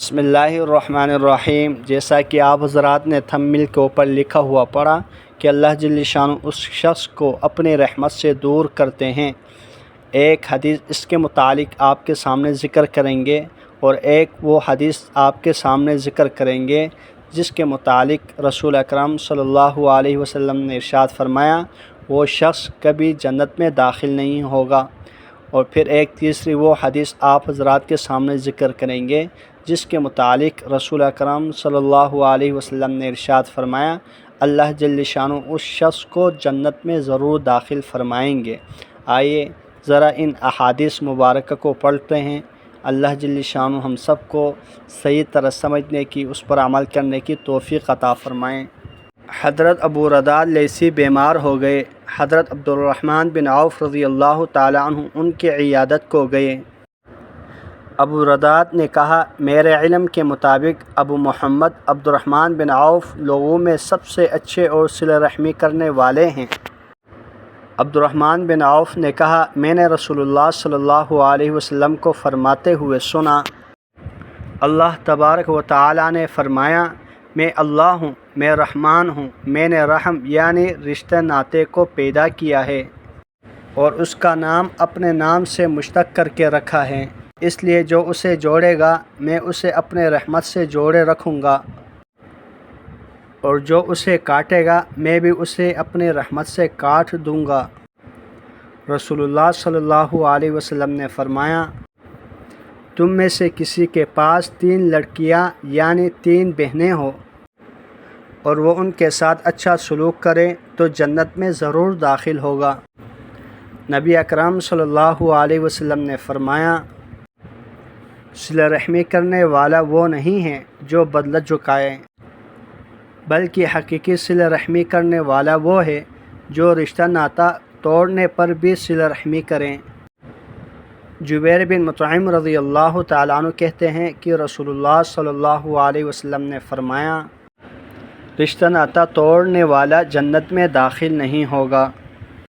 बिस्मिल्लाहिर्रहमानिर्रहीम। जैसा कि आप हज़रात ने थंबनेल के ऊपर लिखा हुआ पढ़ा कि अल्लाह जल्ल शान उस शख्स को अपनी रहमत से दूर करते हैं। एक हदीस इसके मुतालिक आपके सामने ज़िक्र करेंगे और एक वो हदीस आपके सामने ज़िक्र करेंगे जिसके मुतालिक रसूल अकरम सल्लल्लाहु अलैहि वसल्लम ने इरशाद फरमाया वो शख्स कभी जन्नत में दाखिल नहीं होगा। और फिर एक तीसरी वो हदीस आप हज़रात के सामने ज़िक्र करेंगे जिसके मुतालिक रसूल अकरम सल्लल्लाहु अलैहि वसल्लम ने इरशाद फरमाया अल्लाह जल्ल शानु उस शख्स को जन्नत में ज़रूर दाखिल फरमाएंगे। आइए ज़रा इन अहादीस मुबारक को पढ़ते हैं। अल्लाह जल्ल शानु हम सब को सही तरह समझने की, उस पर अमल करने की तौफ़ीक़ अता फ़रमाएँ। हज़रत अबू रदा लैसी बीमार हो गए। हज़रत अब्दुर्रहमान बिन औफ़ रज़ी अल्लाह ताला अन्हु उनकी इयादत को गए। अबू रदात ने कहा मेरे इल्म के मुताबिक अबू मोहम्मद अब्दुर्रहमान बिन औफ़ लोगों में सबसे अच्छे और सिले रहमी करने वाले हैं। अब्दुर्रहमान बिन औफ़ ने कहा मैंने रसूलुल्लाह सल्लल्लाहु अलैहि वसल्लम को फ़रमाते हुए सुना अल्लाह तबारक व तआला ने फ़रमाया मैं अल्लाह हूँ, मैं रहमान हूँ, मैंने रहम यानी रिश्ते नाते को पैदा किया है और उसका नाम अपने नाम से मुश्तक़ करके रखा है, इसलिए जो उसे जोड़ेगा मैं उसे अपने रहमत से जोड़े रखूँगा और जो उसे काटेगा मैं भी उसे अपने रहमत से काट दूँगा। रसूलुल्लाह सल्लल्लाहु अलैहि वसल्लम ने फ़रमाया तुम में से किसी के पास 3 लड़कियां यानी 3 बहनें हो और वो उनके साथ अच्छा सलूक करे तो जन्नत में ज़रूर दाखिल होगा। नबी अकरम सल्लल्लाहु अलैहि वसल्लम ने फ़रमाया सिला रहमी करने वाला वो नहीं है जो बदला चुकाए, बल्कि हकीकी सिला रहमी करने वाला वो है जो रिश्ता नाता तोड़ने पर भी सिला रहमी करें। जुबैर बिन मुतइम रज़ी अल्लाह ताला अन्हु कहते हैं कि रसूलुल्लाह सल्लल्लाहु अलैहि वसल्लम ने फ़रमाया रिश्ता नाता तोड़ने वाला जन्नत में दाखिल नहीं होगा।